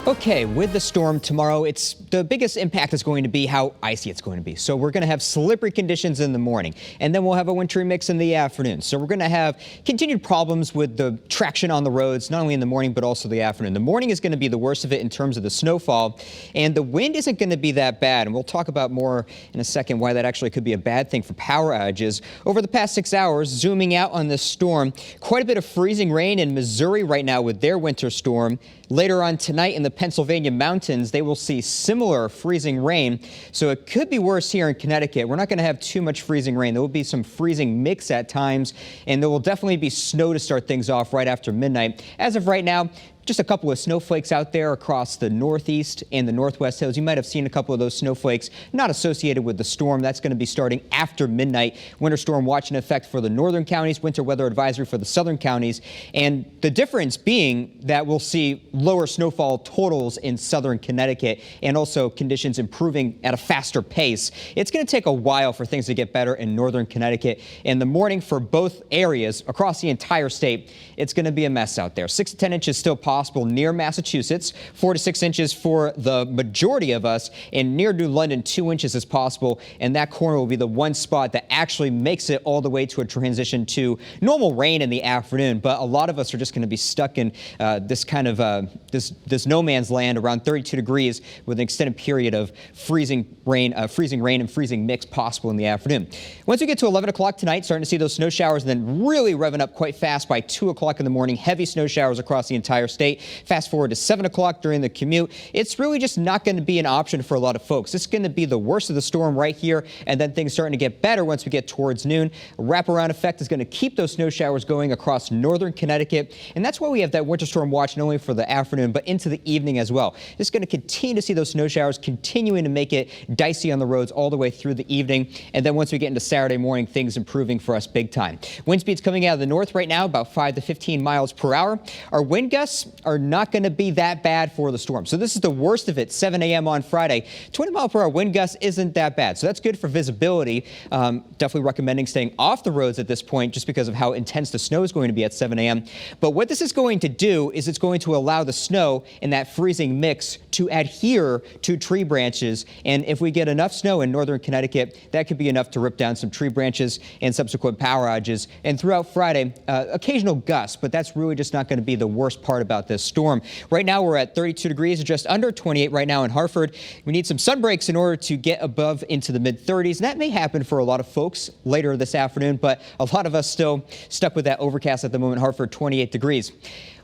Okay, with the storm tomorrow, the biggest impact is going to be how icy it's going to be. So we're going to have slippery conditions in the morning, and then we'll have a wintry mix in the afternoon. So we're going to have continued problems with the traction on the roads, not only in the morning, but also the afternoon. The morning is going to be the worst of it in terms of the snowfall, and the wind isn't going to be that bad. And we'll talk about more in a second why that actually could be a bad thing for power outages. Over the past 6 hours, zooming out on this storm, quite a bit of freezing rain in Missouri right now with their winter storm. Later on tonight in the Pennsylvania mountains, they will see similar freezing rain. So it could be worse here in Connecticut. We're not going to have too much freezing rain. There will be some freezing mix at times, and there will definitely be snow to start things off right after midnight. As of right now, just a couple of snowflakes out there across the northeast and the northwest hills. You might have seen a couple of those snowflakes not associated with the storm. That's going to be starting after midnight. Winter storm watch in effect for the northern counties, winter weather advisory for the southern counties. And the difference being that we'll see lower snowfall totals in southern Connecticut and also conditions improving at a faster pace. It's going to take a while for things to get better in northern Connecticut. In the morning for both areas across the entire state, it's going to be a mess out there. 6 to 10 inches still possible near Massachusetts, 4 to 6 inches for the majority of us, and near New London, 2 inches is possible. And that corner will be the one spot that actually makes it all the way to a transition to normal rain in the afternoon. But a lot of us are just going to be stuck in this kind of this no man's land around 32 degrees with an extended period of freezing rain and freezing mix possible in the afternoon. Once we get to 11 o'clock tonight, starting to see those snow showers, and then really revving up quite fast by 2 o'clock in the morning. Heavy snow showers across the entire state. Fast forward to 7 o'clock during the commute. It's really just not going to be an option for a lot of folks. It's going to be the worst of the storm right here, and then things starting to get better once we get towards noon. A wraparound effect is going to keep those snow showers going across northern Connecticut, and that's why we have that winter storm watch not only for the afternoon, but into the evening as well. It's going to continue to see those snow showers continuing to make it dicey on the roads all the way through the evening, and then once we get into Saturday morning, things improving for us big time. Wind speeds coming out of the north right now, about 5 to 15 miles per hour. Our wind gusts are not going to be that bad for the storm. So this is the worst of it, 7 a.m. on Friday. 20 mile per hour wind gusts isn't that bad. So that's good for visibility. Definitely recommending staying off the roads at this point just because of how intense the snow is going to be at 7 a.m. But what this is going to do is it's going to allow the snow in that freezing mix to adhere to tree branches. And if we get enough snow in northern Connecticut, that could be enough to rip down some tree branches and subsequent power outages. And throughout Friday, occasional gusts, but that's really just not going to be the worst part about this storm. Right now we're at 32 degrees, just under 28 right now in Hartford. We need some sun breaks in order to get above into the mid-30s, and that may happen for a lot of folks later this afternoon, but a lot of us still stuck with that overcast at the moment. Hartford, 28 degrees.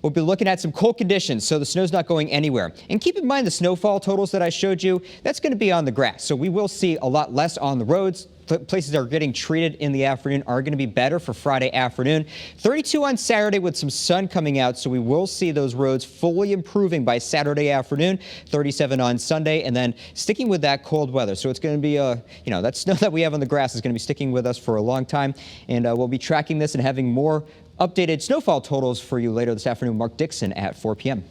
We'll be looking at some cold conditions, so the snow's not going anywhere. And keep in mind the snowfall totals that I showed you, that's going to be on the grass. So we will see a lot less on the roads. Places that are getting treated in the afternoon are going to be better for Friday afternoon. 32 on Saturday with some sun coming out, so we will see those roads fully improving by Saturday afternoon. 37 on Sunday, and then sticking with that cold weather. So it's going to be, that snow that we have on the grass is going to be sticking with us for a long time. And we'll be tracking this and having more updated snowfall totals for you later this afternoon. Mark Dixon at 4 p.m.